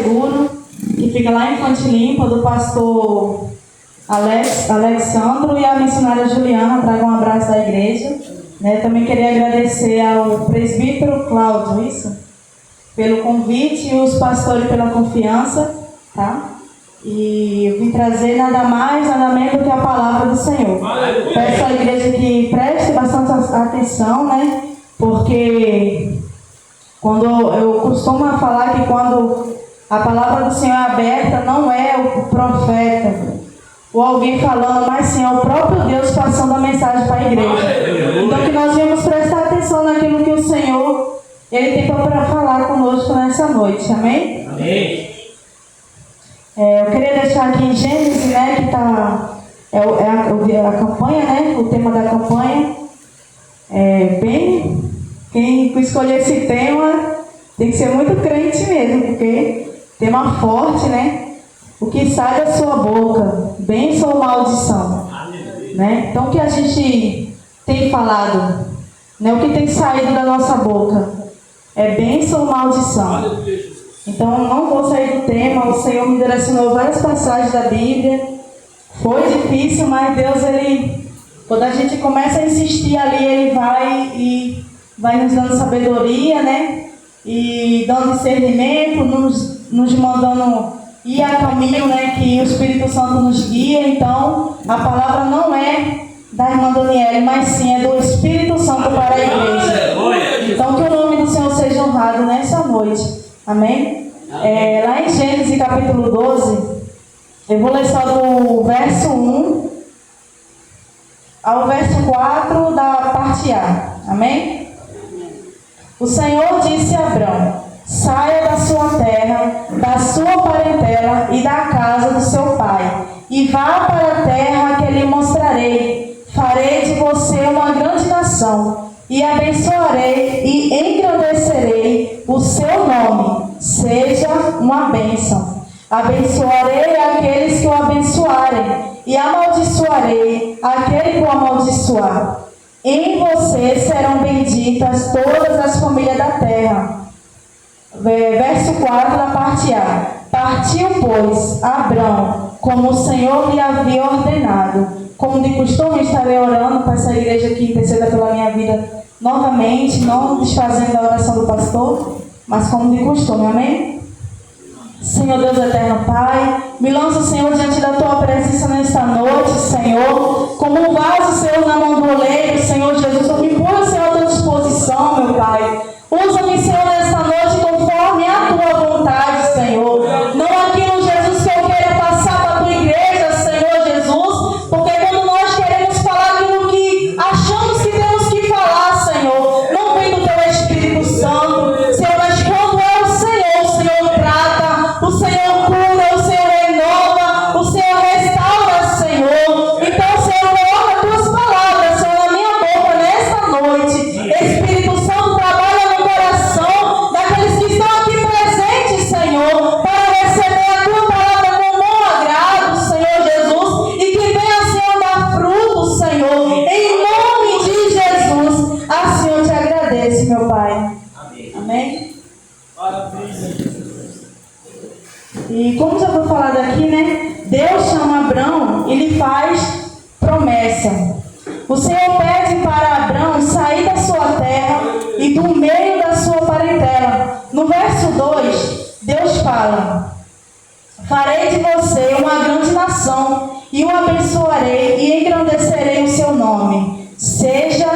Seguro, que fica lá em Fonte Limpa, do pastor Alexandro e a missionária Juliana. Traga um abraço da igreja. Também queria agradecer ao presbítero Cláudio, pelo convite e os pastores pela confiança, tá? E eu vim trazer nada mais, nada menos do que a palavra do Senhor. Peço à igreja que preste bastante atenção, porque quando eu costumo falar que quando a palavra do Senhor é aberta, não é o profeta ou alguém falando, mas sim é o próprio Deus passando a mensagem para a igreja. Então que nós viemos prestar atenção naquilo que o Senhor Ele tem para falar conosco nessa noite. Amém? Amém. Eu queria deixar aqui em Gênesis, que tá, a campanha, o tema da campanha. Quem escolher esse tema tem que ser muito crente mesmo, porque tema forte, O que sai da sua boca, bênção ou maldição, Então o que a gente tem falado, o que tem saído da nossa boca, é bênção ou maldição? Então não vou sair do tema. O Senhor me direcionou várias passagens da Bíblia. Foi difícil, mas Deus, quando a gente começa a insistir ali, Ele vai nos dando sabedoria, E dando discernimento, nos mandando ir a caminho, que o Espírito Santo nos guia. Então, a palavra não é da irmã Daniele, mas sim é do Espírito Santo para a igreja. Então, que o nome do Senhor seja honrado nessa noite. Amém? Lá em Gênesis capítulo 12, eu vou ler só do verso 1 ao verso 4 da parte A. Amém? O Senhor disse a Abrão: saia da sua terra, da sua parentela e da casa do seu pai, e vá para a terra que lhe mostrarei. Farei de você uma grande nação, e abençoarei e engrandecerei o seu nome. Seja uma bênção. Abençoarei aqueles que o abençoarem, e amaldiçoarei aquele que o amaldiçoar. Em você serão benditas todas as famílias da terra. Verso 4 da parte A. Partiu, pois, Abrão, como o Senhor lhe havia ordenado. Como de costume, estarei orando para essa igreja que interceda pela minha vida novamente, não desfazendo a oração do pastor, mas como de costume. Amém? Senhor Deus eterno Pai, me lanço, Senhor, diante da Tua presença nesta noite, Senhor, como um vaso, Senhor, na mão do oleiro, Senhor Jesus. Eu me ponho, Senhor, à Tua disposição, meu Pai. Usa-me, Senhor, nesta noite conforme a Tua vontade, Senhor. Não aquilo, Jesus, que eu queira passar para a Tua igreja, Senhor Jesus, porque quando nós queremos falar aquilo que achamos que temos que falar, Senhor, não vem do Teu Espírito Santo, Senhor, mas quando é o Senhor trata, o Senhor cura, o Senhor renova, o Senhor restaura, Senhor. Então, Senhor, coloca Tuas palavras, Senhor, na minha boca nesta noite. Espírito Santo, trabalha no coração daqueles que estão aqui presentes, Senhor, para receber a Tua palavra com bom agrado, Senhor Jesus, e que venha, Senhor, dar fruto, Senhor, em nome de Jesus. Assim eu te agradeço, meu Pai. Amém? E como já foi falado aqui, Deus chama Abrão e lhe faz promessa. O Senhor pede para Abrão sair da sua terra e do meio da sua parentela. No verso 2, Deus fala: farei de você uma grande nação, e o abençoarei e engrandecerei o seu nome. Seja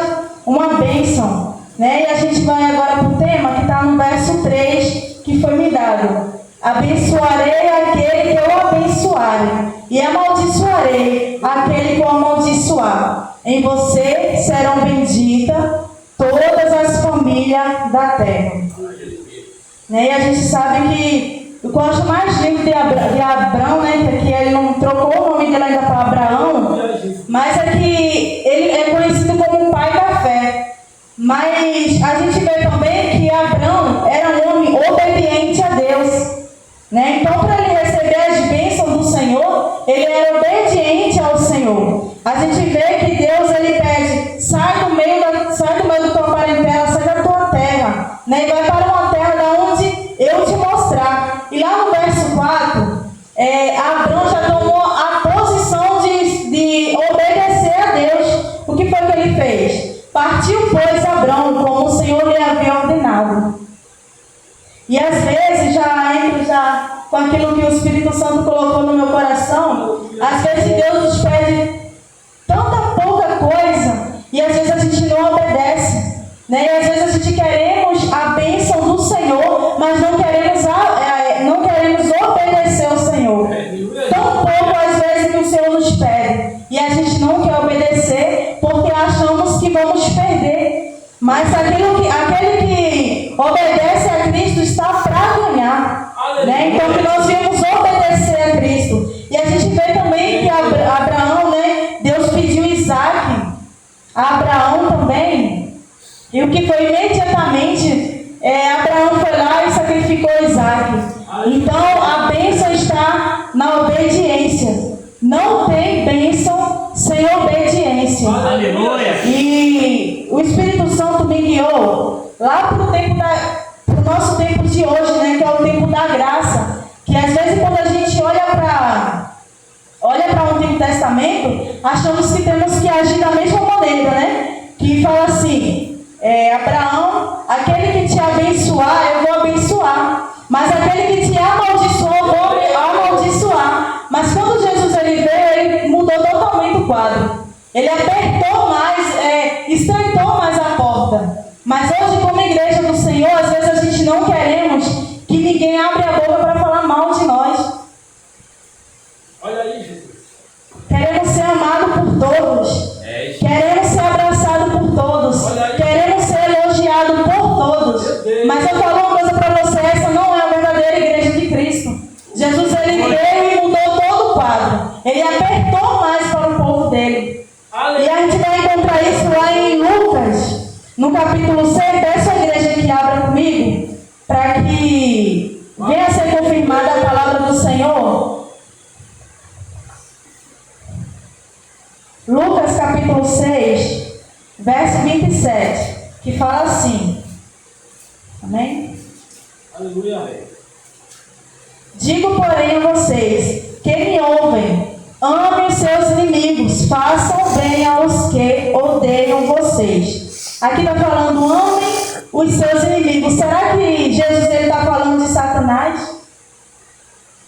uma bênção. E a gente vai agora para o tema que está no verso 3, que foi me dado. Abençoarei aquele que eu abençoarem, e amaldiçoarei aquele que eu amaldiçoar. Em você serão benditas todas as famílias da terra. E a gente sabe que o que eu acho mais lindo de Abrão, que ele não trocou o nome dele ainda para Abraão, mas é que ele é conhecido como o pai da fé. Mas a gente vê também que Abrão era um homem obediente a Deus. Então, para ele receber as bênçãos do Senhor, ele era obediente ao Senhor. A gente vê que Deus, ele pede: sai do meio da tua parentela, sai da tua terra, e vai para uma terra da onde eu te mostrar. E lá no verso Partiu, pois, Abrão, como o Senhor lhe havia ordenado. E às vezes já entro com aquilo que o Espírito Santo colocou no meu coração. Às vezes Deus nos pede tanta pouca coisa e às vezes a gente não obedece, né? E às vezes a gente queremos a bênção do Senhor, mas não queremos obedecer ao Senhor. Tão pouco às vezes que o Senhor nos pede e a gente não quer obedecer porque achamos que vamos perder. Mas aquele que obedece a Cristo está para ganhar, né? Então que nós viemos obedecer a Cristo. E a gente vê também que Abraão, né? Deus pediu Isaac a Abraão também. E o que foi imediatamente, Abraão foi lá e sacrificou Isaac. Então a bênção está na obediência. Não tem bênção sem obediência. Aleluia. E o Espírito Santo me guiou lá para o nosso tempo de hoje, né, que é o tempo da graça. Que às vezes quando a gente olha para o Antigo Testamento, achamos que temos que agir da mesma maneira, né? Que fala assim, Abraão, aquele que te abençoar, eu vou abençoar. Mas aquele que te amaldiçoou, eu vou amaldiçoar. Mas quando Jesus ele veio, ele mudou totalmente o quadro. Ele apertou mais, estreitou mais a porta. Mas hoje, como igreja do Senhor, às vezes a gente não queremos que ninguém abra a boca para falar mal de nós. Olha aí, Jesus. Queremos ser amados por todos. Queremos ser abraçados por todos. Queremos ser elogiados por todos. Mas eu falo uma coisa para você, essa não é a verdadeira igreja de Cristo. Jesus ele veio e mudou todo o quadro. Ele apertou mais para o povo dele. E a gente vai encontrar isso lá em Lucas, no capítulo 6. Peço à igreja que abra comigo, para que venha a ser confirmada a palavra do Senhor. Lucas capítulo 6, verso 27, que fala assim. Amém? Aleluia. Digo, porém, a vocês que me ouvem, amem os seus inimigos, façam bem aos que odeiam vocês. Aqui está falando, amem os seus inimigos. Será que Jesus está falando de Satanás?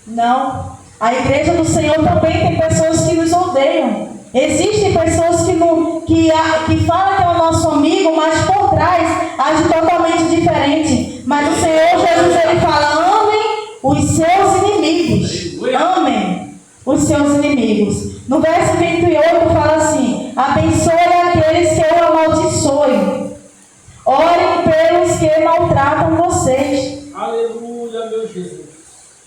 Não. A igreja do Senhor também tem pessoas que nos odeiam. Existem pessoas que falam que é o nosso amigo, mas por trás age totalmente diferente. Mas o Senhor Jesus ele fala, amem os seus inimigos. Amem os seus inimigos. No verso 28 fala assim, abençoe aqueles que eu amaldiçoem. Orem pelos que maltratam vocês. Aleluia, meu Jesus.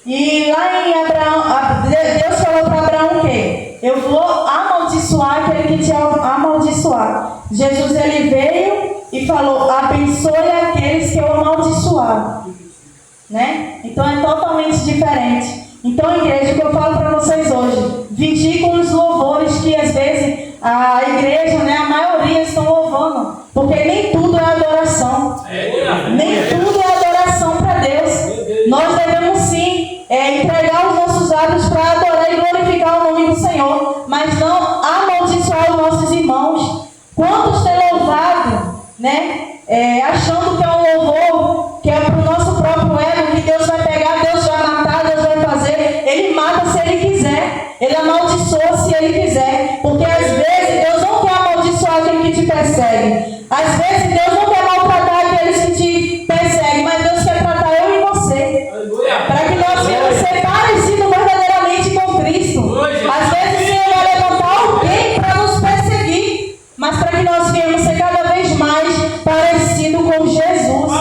E lá em Abraão, Deus falou para Abraão o quê? Eu vou amaldiçoar aquele que te amaldiçoar. Jesus ele veio e falou, abençoe aqueles que eu amaldiçoar. Né? Então é totalmente diferente. Então, igreja, o que eu falo para vocês hoje, vigie com os louvores que às vezes a igreja, né, a maioria estão louvando. Porque nem tudo é adoração. Nem tudo é adoração para Deus. Nós devemos sim entregar os nossos lábios para adorar e glorificar o nome do Senhor, mas não amaldiçoar os nossos irmãos. Quantos têm louvado, né? Achando que é um louvor, que é para o nosso próprio ego, que Deus vai pegar, Deus vai matar, Deus vai fazer. Ele mata se Ele quiser, Ele amaldiçoa se Ele quiser, porque às vezes Deus não quer amaldiçoar aquele que te persegue. Às vezes Deus não quer maltratar aqueles que te perseguem, mas Deus quer tratar eu e você, para que nós venhamos ser parecidos verdadeiramente com Cristo. Às vezes o Senhor vai levantar alguém para nos perseguir, mas para que nós venhamos ser cada vez mais parecidos com Jesus.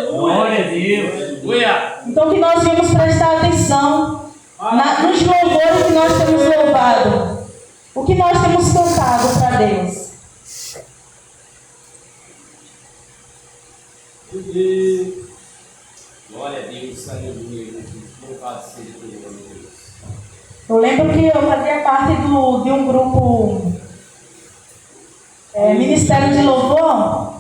Glória a Deus. Então que nós venhamos prestar atenção nos louvores que nós temos louvado. O que nós temos cantado para Deus. Glória a Deus, aleluia. Louvado seja o nome de Deus. Eu lembro que eu fazia parte de um grupo Ministério de Louvor,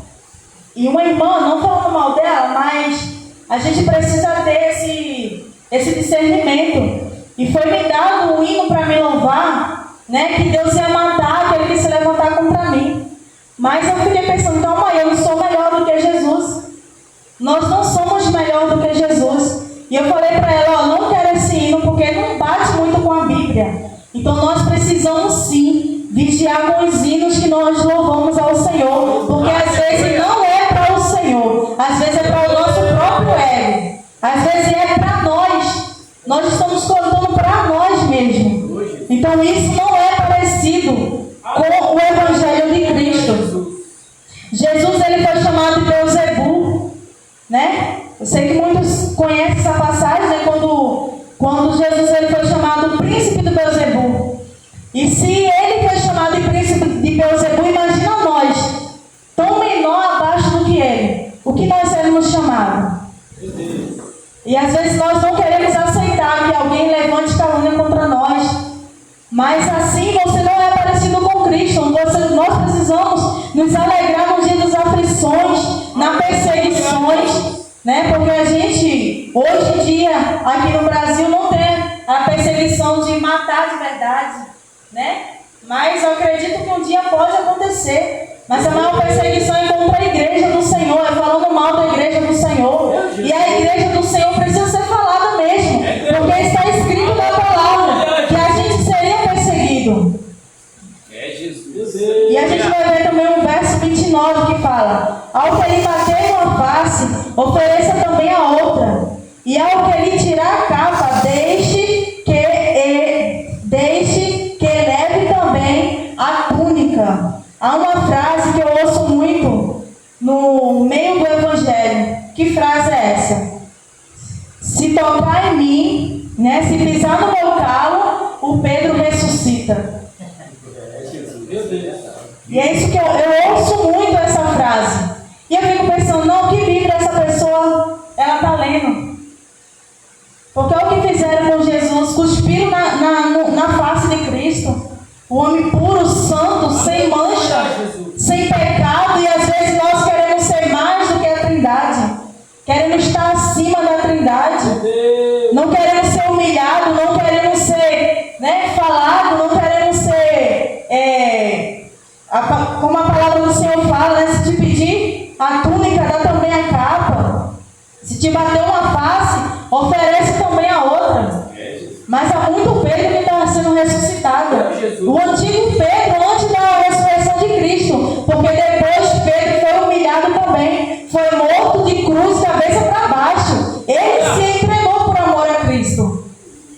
e uma irmã, não falando mal dela, mas a gente precisa ter esse discernimento. E foi me dado um hino para me louvar, né, que Deus ia matar aquele que se levantar contra mim. Mas eu fiquei pensando, calma aí, eu não sou melhor do que Jesus. Nós não somos melhor do que Jesus. E eu falei para ela, ó, não quero esse hino porque não bate muito com a Bíblia. Então nós precisamos sim vigiar com os hinos que nós louvamos ao Senhor. Porque às vezes não é para o Senhor, às vezes é para o nosso próprio ego. Às vezes é para nós. Nós estamos cantando para nós mesmos. Então isso não é parecido com o Evangelho de Cristo. Jesus ele foi chamado de Beuzebu, né? Eu sei que muitos conhecem essa passagem, né? Quando Jesus ele foi chamado príncipe do Beuzebu. E se ele foi chamado de príncipe de Beuzebu, imagina nós, tão menor abaixo do que ele. O que nós seremos chamados? E às vezes nós não queremos aceitar que alguém levante calúnia contra nós. Mas assim você não é parecido com Cristo. Nós precisamos nos alegrar no dia das aflições, nas perseguições, né? Porque a gente, hoje em dia, aqui no Brasil, não tem a perseguição de matar de verdade, né? Mas eu acredito que um dia pode acontecer. Mas a maior perseguição é contra a igreja do Senhor, é falando mal da igreja do Senhor. E a igreja do Senhor precisa ser falada mesmo, porque está escrito na palavra que a gente seria perseguido. E a gente vai ver também um verso 29 que fala: ao que lhe bater uma face, ofereça também a outra. E ao que lhe tirar a capa, deixe que leve também a túnica. Há uma frase que eu ouço muito no meio do Evangelho. Que frase é essa? Se tocar em mim, né, se pisar no meu calo, o Pedro ressuscita. E é isso que eu ouço muito essa frase. E eu fico pensando, não, que Bíblia essa pessoa ela está lendo? Porque é o que fizeram com Jesus, cuspiram na face de Cristo. O homem puro, santo, sem mancha, sem pecado. E às vezes nós queremos ser mais do que a Trindade. Queremos estar acima da Trindade. Não queremos ser humilhados, não queremos ser, né, falado, não queremos ser, como a palavra do Senhor fala, né, se te pedir a túnica, dá também a capa. Se te bater uma face, oferece também a outra. Mas há muito Pedro que está sendo ressuscitado. O antigo Pedro antes da ressurreição de Cristo. Porque depois Pedro foi humilhado também. Foi morto de cruz, cabeça para baixo. Ele se entregou por amor a Cristo.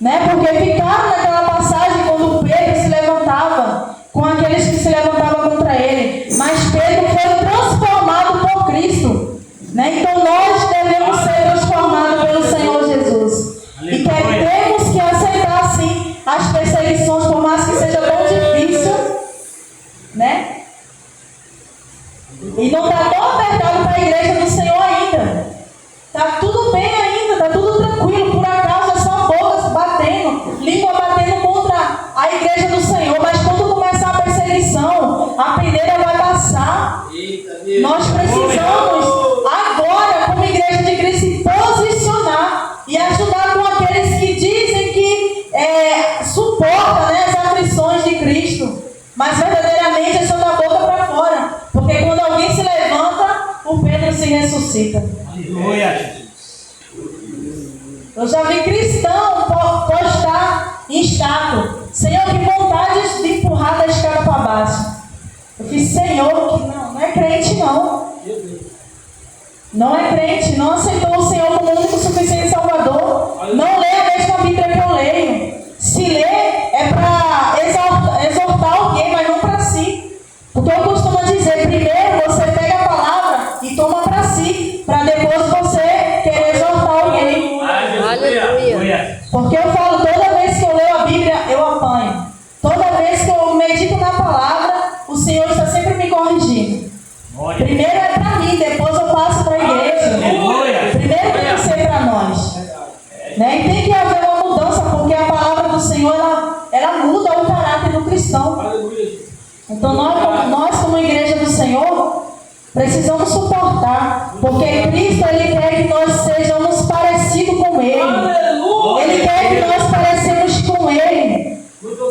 Né? Porque ficaram naquela passagem quando Pedro se levantava com aqueles que se levantavam contra ele. Mas Pedro foi transformado por Cristo. Né? Então nós devemos ser transformados pelo Senhor Jesus. E temos que aceitar sim as perseguições, por mais que seja tão difícil, né? E não está tão apertado para a igreja do Senhor ainda. Está tudo bem ainda, está tudo tranquilo. Por acaso é só bocas batendo, língua batendo contra a igreja do Senhor. Mas quando começar a perseguição, a peneira vai passar. Nós precisamos agora, como igreja de Cristo, se posicionar e ajudar com aqueles que dizem que suportam, né, as aflições de Cristo, mas verdadeiramente é só da boca para fora, porque quando alguém se levanta, o Pedro se ressuscita. Aleluia. Eu já vi cristão postar em estátua: Senhor, que vontade de empurrar da escada para baixo. Eu fiz: Senhor, que não é crente não. Não é crente, não aceitou o Senhor como único suficiente Salvador. Não lê a mesma Bíblia que eu leio. Se lê é para exortar alguém, mas não para si. Porque eu costumo dizer, primeiro você pega a palavra e toma para si, para depois você querer exortar alguém. Aleluia. Porque eu falo, toda vez que eu leio a Bíblia, eu apanho. Toda vez que eu medito na palavra, o Senhor está sempre me corrigindo. Primeiro é para mim, depois eu passo para a igreja. Primeiro tem que ser para nós. Né? E tem que haver uma mudança, porque a palavra do Senhor ela muda o caráter do cristão. Então nós como igreja do Senhor precisamos suportar, porque Cristo ele quer que nós sejamos parecidos com Ele. Ele quer que nós parecemos com Ele.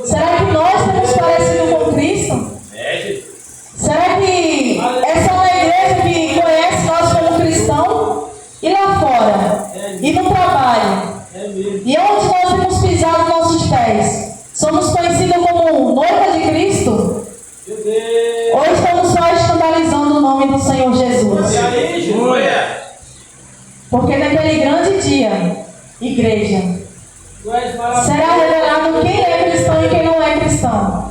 Será que nós temos parecido com Cristo? Será que E onde nós temos pisado nossos pés? Somos conhecidos como noiva de Cristo? Ou estamos só escandalizando o nome do Senhor Jesus? Porque naquele grande dia, igreja, será revelado quem é cristão e quem não é cristão.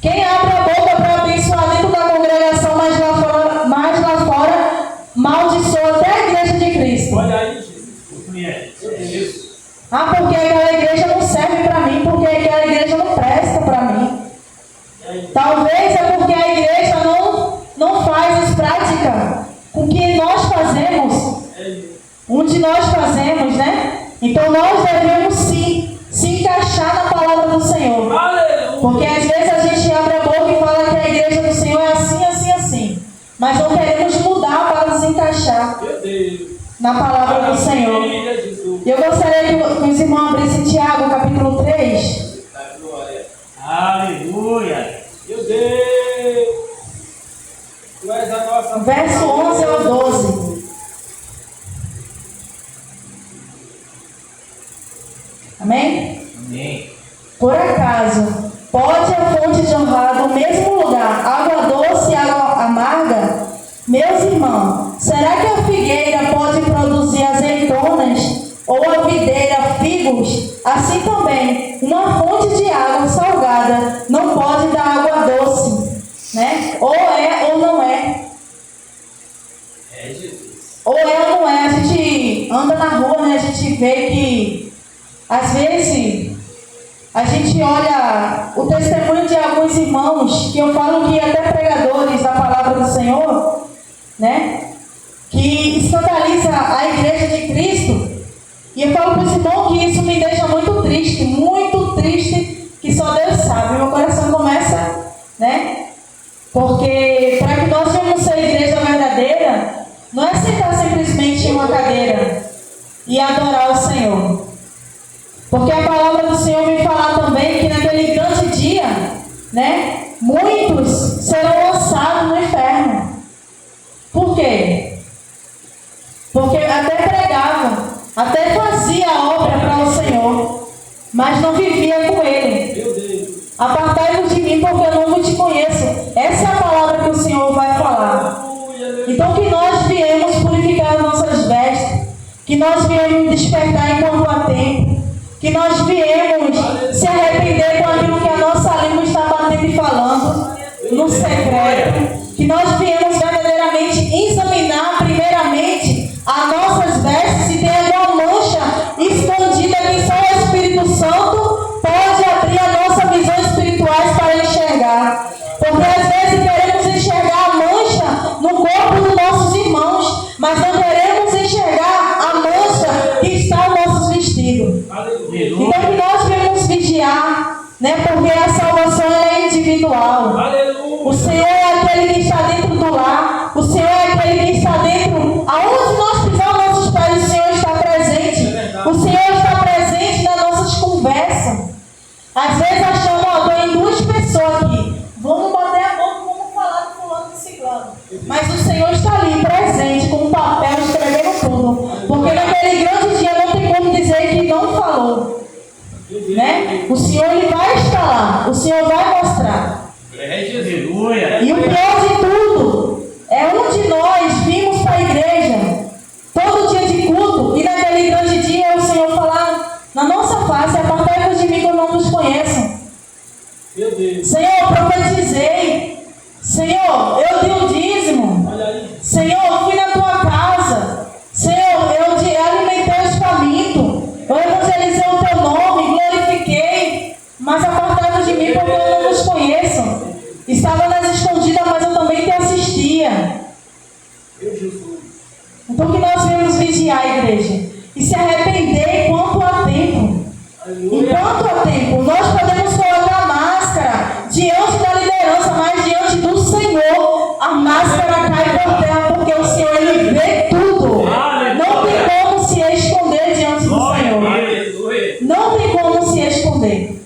Quem abre a boca para abençoar dentro da congregação, mas lá fora maldiçoa até a igreja de Cristo. Olha aí, Jesus. Ah, porque aquela igreja não serve para mim, porque aquela igreja não presta para mim. Talvez é porque a igreja não faz prática com o que nós fazemos, onde nós fazemos, né? Então nós devemos sim se encaixar na palavra do Senhor. Porque às vezes a gente abre a boca e fala que a igreja do Senhor é assim, assim, assim. Mas não queremos mudar para nos encaixar na palavra do Senhor. E eu gostaria que os irmãos abrissem Tiago, capítulo 3. Aleluia. Meu Deus. Tu és a nossa. Verso 11 ao 12. Amém? Amém. Por acaso, pode a fonte jorrar do mesmo lugar água doce e água amarga? Meus irmãos, será que a figueira pode produzir azeitonas ou a videira figos? Assim também, uma fonte de água salgada não pode dar água doce, né? Ou é ou não é. É Jesus. Ou é ou não é. A gente anda na rua, né? A gente vê que às vezes a gente olha o testemunho de alguns irmãos, que eu falo que até pregadores da palavra do Senhor, né? Que escandaliza a igreja de Cristo. E eu falo para os irmãos que isso me deixa muito triste, que só Deus sabe. Meu coração começa, né? Porque para que nós venhamos ser igreja verdadeira, não é sentar simplesmente em uma cadeira e adorar o Senhor. Porque a palavra do Senhor me fala também que naquele grande dia, né, muitos serão lançados no inferno. Por quê? Porque até pregava, até fazia a obra para o Senhor, mas não vivia com Ele. Meu Deus. Apartai-vos de mim, porque eu não te conheço. Essa é a palavra que o Senhor vai falar. Então que nós viemos purificar as nossas vestes, que nós viemos despertar enquanto há tempo, que nós viemos se arrepender com aquilo que a nossa língua está batendo e falando no secreto, que nós viemos verdadeiramente examinar primeiramente as nossas vestes, se tem alguma mancha escondida que só o Espírito Santo pode abrir a nossa visão espirituais para enxergar. Porque às vezes queremos enxergar a mancha no corpo dos nossos irmãos, mas não queremos enxergar a mancha que está nos nossos vestidos. Então que nós devemos vigiar, né? Porque a salvação é individual. O Senhor é aquele que está dentro do lar. O Senhor é aquele que está dentro. Aonde nós pisamos nossos pés, o Senhor está presente. O Senhor está presente nas nossas conversas. Às vezes achamos, ó, estou em duas pessoas aqui. Vamos bater a boca, vamos falar de fulano e ciclano. Mas o Senhor está ali, presente, com um papel, escrevendo tudo. Porque naquele grande dia não tem como dizer que não falou. Né? O Senhor ele vai estar lá. O Senhor vai mostrar. Aleluia. E o pior de tudo é onde nós vimos para a igreja todo dia de culto e naquele grande dia o Senhor falar na nossa face: apartai-vos de mim que eu não vos conheço. Meu Deus. Senhor, eu profetizei. Senhor, eu dei o dízimo. Senhor, eu fui na tua casa. Senhor, eu te alimentei os famintos. Eu evangelizei o teu nome, glorifiquei. Mas apartai-vos de mim porque eu não vos conheço. Estava nas escondidas, mas eu também te assistia. Então que nós devemos vigiar a igreja e se arrepender enquanto há tempo. Enquanto há tempo, nós podemos colocar máscara diante da liderança, mas diante do Senhor a máscara cai por terra, porque o Senhor ele vê tudo. Não tem como se esconder diante do Senhor. Não tem como se esconder.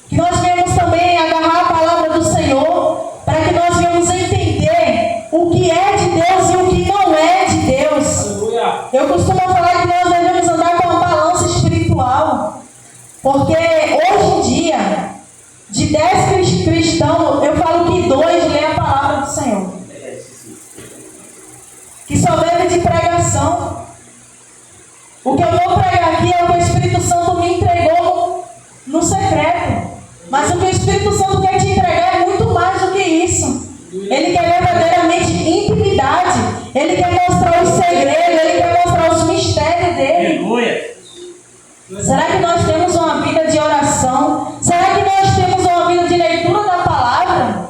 Que nós venhamos também agarrar a palavra do Senhor, para que nós venhamos entender o que é de Deus e o que não é de Deus. Eu costumo falar que nós devemos andar com a palavra Porque hoje em dia, de 10 cristãos, eu falo que 2 lêem a palavra do Senhor. Que só bebe de pregação. O que eu vou pregar aqui é o que o Espírito Santo me entregou no secreto. Mas o que o Espírito Santo quer te entregar é muito mais do que isso. Ele quer verdadeiramente intimidade. Ele quer mostrar os segredos. Ele quer mostrar os mistérios dele. Aleluia. Será que nós temos uma vida de oração? Será que nós temos uma vida de leitura da palavra?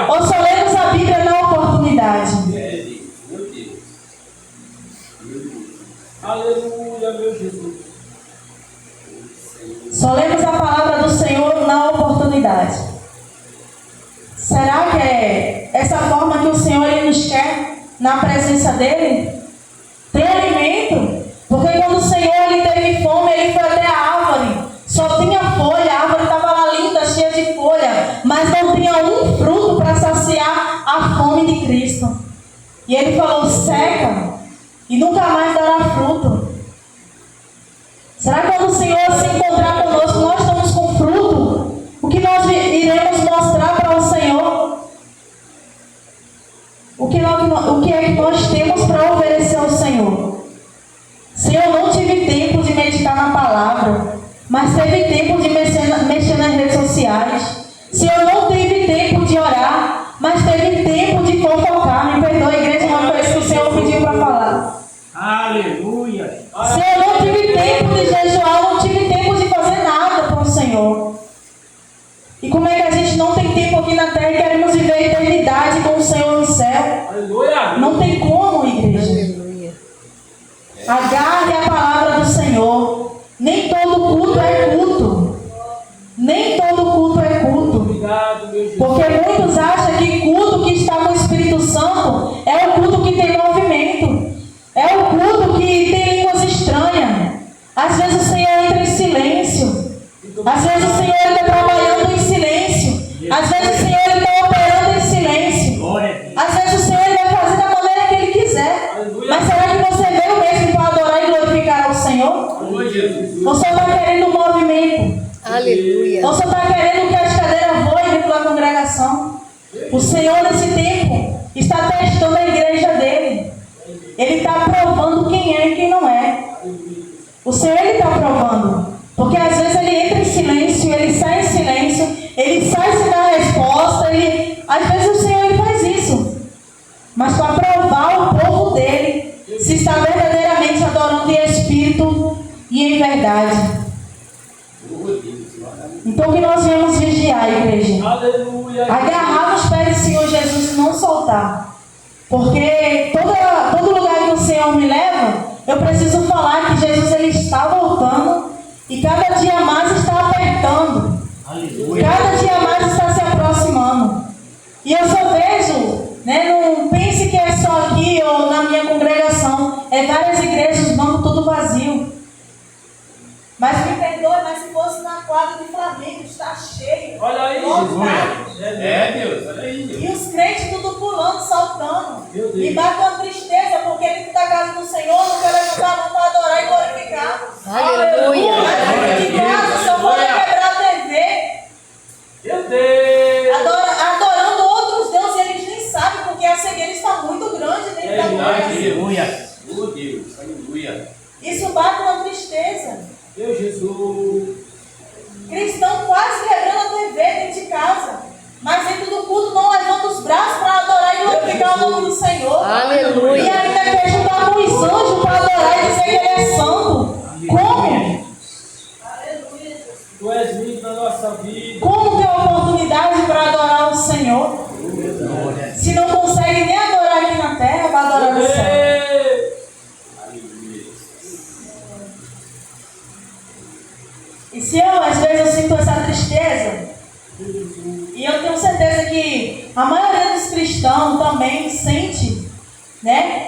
Ou só lemos a Bíblia na oportunidade? Meu Deus. Aleluia, meu Jesus. Só lemos a palavra do Senhor na oportunidade. Será que é essa forma que o Senhor ele nos quer na presença dele? Tem alimento? Porque quando o Senhor ele teve fome, ele foi até a árvore. Só tinha folha, a árvore estava lá linda, cheia de folha, mas não tinha um fruto para saciar a fome de Cristo. E ele falou: seca e nunca mais dará fruto. Será que quando o Senhor se encontrar conosco, nós estamos com fruto? O que nós iremos mostrar para o Senhor? O que é que nós temos para oferecer ao Senhor? Senhor, eu não tive tempo de meditar na palavra, mas teve tempo de mexer nas redes sociais. Senhor, eu não tive tempo de orar, mas teve tempo de fofocar. Me perdoe, igreja, uma coisa que o Senhor pediu para falar. Aleluia. Senhor, eu não tive tempo de jejuar, não tive tempo de fazer nada para o Senhor. E como é que a gente não tem tempo aqui na terra e queremos viver a eternidade com o Senhor no céu? Aleluia. Não tem como, igreja. Agarre a palavra do Senhor. Nem todo culto é culto. Nem todo culto é culto. Obrigado, meu Jesus. Porque muitos acham que culto que está com o Espírito Santo é o culto que tem movimento. É o culto que tem línguas estranhas. Às vezes o Senhor entra em silêncio. Às vezes o Senhor está trabalhando em silêncio. Às vezes o Senhor está operando em silêncio. Glória. Às vezes o Senhor vai fazer da maneira que Ele quiser. Mas será que você veio mesmo para adorar e glorificar ao Senhor? Aleluia, Jesus. Ou só está querendo um movimento? Aleluia. Ou só está querendo que as cadeiras voem dentro da congregação? O Senhor, nesse tempo, está testando a igreja dele. Ele está provando quem é e quem não é. O Senhor, Ele está provando. Porque às vezes Ele entra em silêncio, Ele sai em silêncio, Ele sai sem dar resposta. Às vezes o Senhor Ele faz isso. Mas para provar o povo dele se está verdadeiramente adorando em espírito e em verdade. Então que nós viemos vigiar, igreja. Aleluia. Agarrar nos pés do Senhor Jesus e não soltar. Porque todo lugar que o Senhor me leva, eu preciso falar que Jesus ele está voltando e cada dia mais está apertando. Aleluia. Cada dia mais está se aproximando. E eu só vejo, não pense que é só aqui ou na minha congregação. É várias igrejas, banco tudo vazio. Mas me perdoe, mas se fosse na quadra de Flamengo, está cheio. Olha aí, lotado. É, Deus, olha aí, Deus. E os crentes tudo pulando, saltando. Meu Deus. Me bate uma tristeza, porque dentro da casa do Senhor não quer levantar a mão para adorar e glorificar. Aleluia. Mas dentro de casa só pode quebrar a TV. Meu Deus. Adorando outros deuses, eles nem sabem, porque a cegueira está muito grande dentro da congregação. Aleluia. Meu Deus, aleluia. Isso bate uma tristeza. Meu Jesus. Cristão quase quebrando a TV dentro de casa, mas dentro do culto não levanta os braços para adorar e glorificar o nome do Senhor. Aleluia. E ainda quer juntar com os anjos para adorar e dizer que Ele é santo. Como? Tu és lindo na nossa vida. Como ter oportunidade para adorar o Senhor? Se não consegue nem adorar aqui na terra, vai adorar no céu. Aleluia. E se às vezes eu sinto essa tristeza, e eu tenho certeza que a maioria dos cristãos também sente,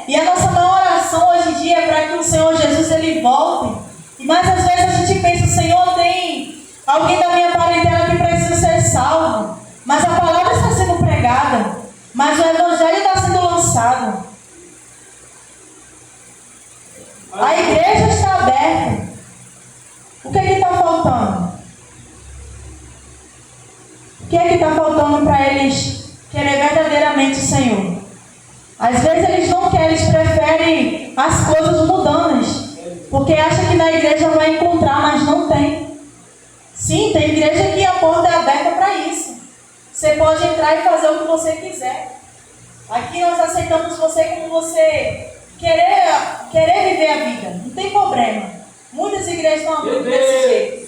e a nossa maior oração hoje em dia é para que o Senhor Jesus ele volte. Mas às vezes a gente pensa, Senhor, tem alguém da minha parentela que precisa ser salvo, mas a palavra está sendo pregada, mas o evangelho está sendo lançado, a igreja está aberta. O que está faltando? que é que está faltando para eles querer verdadeiramente o Senhor? Às vezes eles não querem, eles preferem as coisas mundanas, porque acham que na igreja vai encontrar, mas não tem. Sim, tem igreja que a porta é aberta para isso. Você pode entrar e fazer o que você quiser. Aqui nós aceitamos você como você querer viver a vida. Não tem problema. Muitas igrejas estão abrindo desse jeito.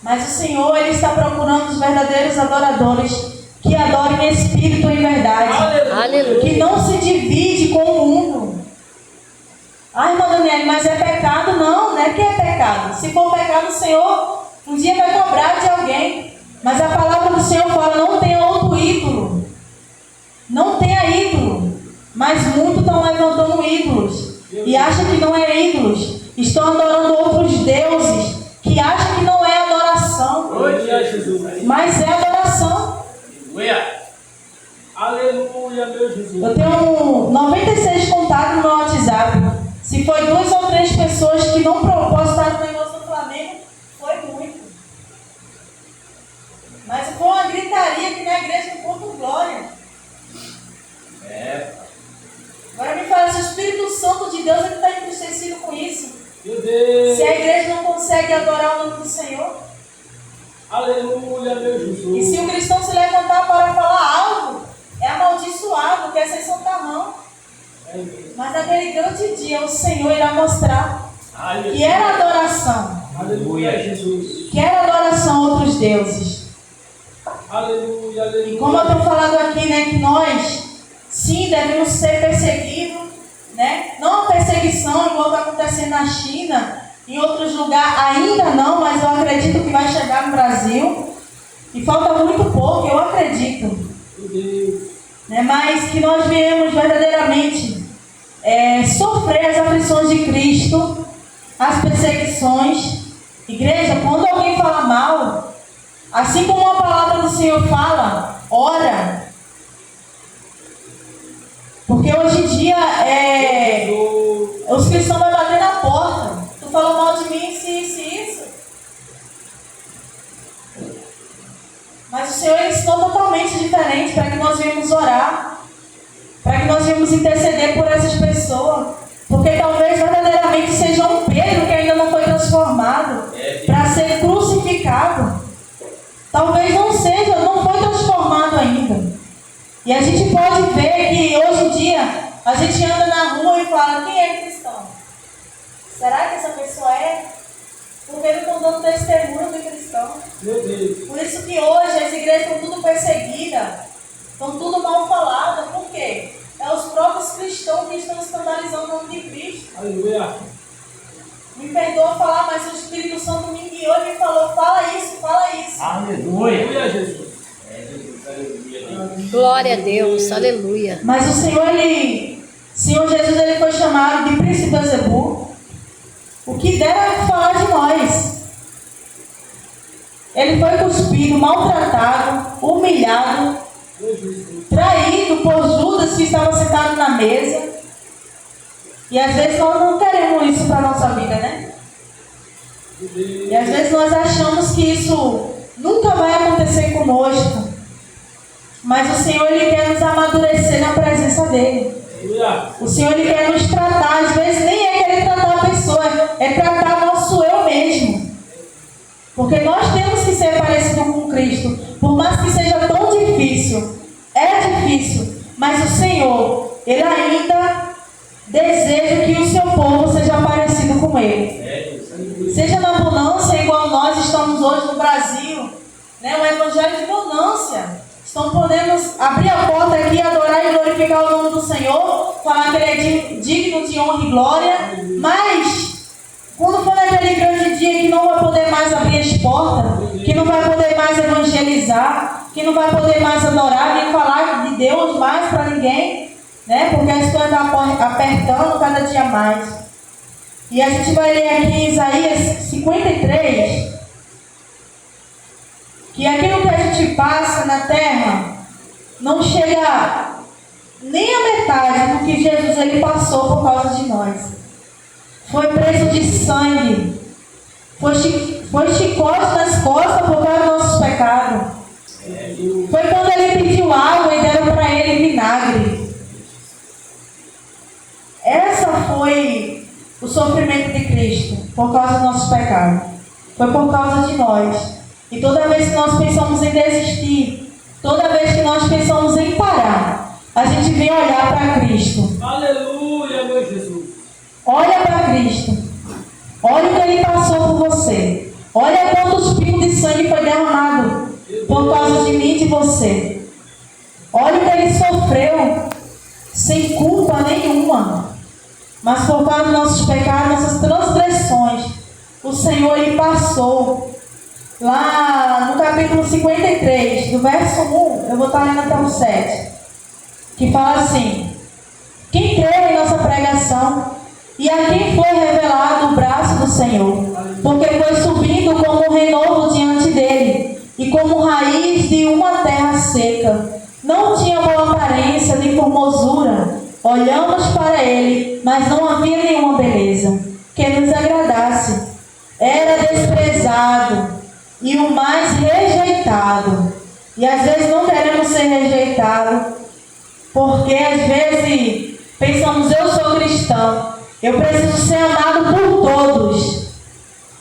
Mas o Senhor, Ele está procurando os verdadeiros adoradores que adorem em espírito e em verdade. Aleluia. Que não se divide com o mundo. Ai, irmã Daniela, mas é pecado? Não, não é que é pecado. Se for pecado, o Senhor um dia vai cobrar de alguém. Mas a palavra do Senhor fala, não tenha outro ídolo. Não tenha ídolo. Mas muitos estão levantando ídolos. E acham que não é ídolos. Estão adorando outros deuses. Que acham que não é adoração. Mas é adoração. Aleluia, meu Jesus. Eu tenho 96 contatos no meu WhatsApp. Se foi 2 ou 3 pessoas que não postaram o negócio do Flamengo, foi muito. Mas foi uma gritaria que na igreja do Porto Glória. Agora me fala, se o Espírito Santo de Deus está entristecido com isso. Meu Deus. Se a igreja não consegue adorar o nome do Senhor. Aleluia, meu Jesus. E se o cristão se levantar para falar algo, é amaldiçoado, quer ser santarrão. Mas naquele grande dia o Senhor irá mostrar que era adoração. Aleluia, Jesus. Que era adoração a outros deuses. Aleluia, aleluia. E como eu tenho falado aqui, né, que nós, sim, devemos ser perseguidos, né? Não a perseguição igual está acontecendo na China, em outros lugares ainda não, mas eu acredito que vai chegar no Brasil. E falta muito pouco, eu acredito. Né? Mas que nós viemos verdadeiramente sofrer as aflições de Cristo, as perseguições. Igreja, quando alguém fala mal, assim como a palavra do Senhor fala, ora. Porque hoje em dia os cristãos vão bater na porta. Tu falou mal de mim, isso. Mas o Senhor ensinou totalmente diferente para que nós venhamos orar, para que nós venhamos interceder por essas pessoas. Porque talvez verdadeiramente seja um Pedro que ainda não foi transformado para ser crucificado. Talvez não seja, não foi transformado ainda. E a gente pode ver que hoje em dia a gente anda na rua e fala, quem é cristão? Será que essa pessoa é? Porque não estão dando testemunho de cristão. Meu Deus. Por isso que hoje as igrejas estão tudo perseguidas, estão tudo mal faladas. Por quê? É os próprios cristãos que estão escandalizando o nome de Cristo. Aleluia. Me perdoa falar, mas o Espírito Santo me guiou e me falou, fala isso, fala isso. Aleluia, Jesus. Glória a Deus. Aleluia. Mas o Senhor Jesus, ele foi chamado de príncipe Beelzebul. O que dera falar de nós. Ele foi cuspido, maltratado, humilhado, traído por Judas que estava sentado na mesa. E às vezes nós não queremos isso para a nossa vida, né? E às vezes nós achamos que isso nunca vai acontecer conosco. Mas o Senhor, Ele quer nos amadurecer na presença dEle. O Senhor, Ele quer nos tratar. Às vezes nem é querer tratar a pessoa, é tratar nosso eu mesmo. Porque nós temos que ser parecidos com Cristo. Por mais que seja tão difícil, é difícil. Mas o Senhor, Ele ainda deseja que o seu povo seja parecido com Ele. Seja na abundância, igual nós estamos hoje no Brasil, né? O evangelho de abundância. Estão podendo abrir a porta aqui, adorar e glorificar o nome do Senhor, falar que Ele é digno de honra e glória, mas quando for naquele grande dia que não vai poder mais abrir as portas, que não vai poder mais evangelizar, que não vai poder mais adorar, nem falar de Deus mais para ninguém, né? Porque a história está apertando cada dia mais. E a gente vai ler aqui em Isaías 53, que aquilo que a gente passa na terra não chega nem a metade do que Jesus ele passou por causa de nós. Foi preço de sangue, Foi chicote nas costas por causa dos nossos pecados. Foi quando ele pediu água e deram para ele vinagre. Essa foi o sofrimento de Cristo por causa dos nossos pecados. Foi por causa de nós. E toda vez que nós pensamos em desistir, toda vez que nós pensamos em parar, a gente vem olhar para Cristo. Aleluia, meu Jesus. Olha para Cristo. Olha o que Ele passou por você. Olha quantos pingos de sangue foi derramado por causa de mim e de você. Olha o que Ele sofreu sem culpa nenhuma. Mas por causa dos nossos pecados, nossas transgressões, o Senhor Ele passou. Lá no capítulo 53, do verso 1, eu vou estar lendo até o 7, que fala assim: quem creu em nossa pregação, e a quem foi revelado o braço do Senhor, porque foi subindo como um renovo diante dele, e como raiz de uma terra seca. Não tinha boa aparência nem formosura. Olhamos para ele, mas não havia nenhuma beleza que nos agradasse. Era desprezado e o mais rejeitado. E às vezes não queremos ser rejeitados, porque às vezes pensamos: eu sou cristão, eu preciso ser amado por todos.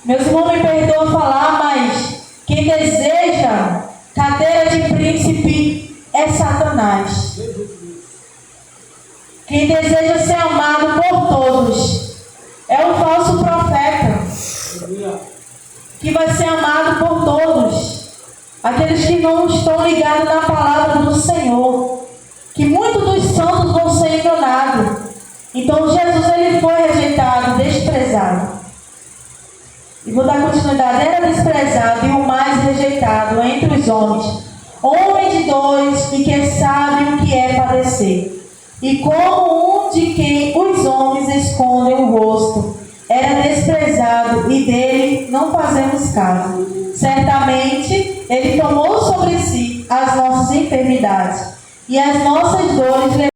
Meus irmãos me perdoam falar, mas quem deseja cadeira de príncipe é Satanás. Quem deseja ser amado por todos é o falso profeta, que vai ser amado por todos. Aqueles que não estão ligados na palavra do Senhor, que muitos dos santos vão ser enganados. Então Jesus ele foi rejeitado, desprezado. E vou dar continuidade: era desprezado e o mais rejeitado entre os homens, homem de dores e que sabe o que é padecer. E como um de quem os homens escondem o rosto, era desprezado e dele não fazemos caso. Certamente ele tomou sobre si as nossas enfermidades e as nossas dores levou.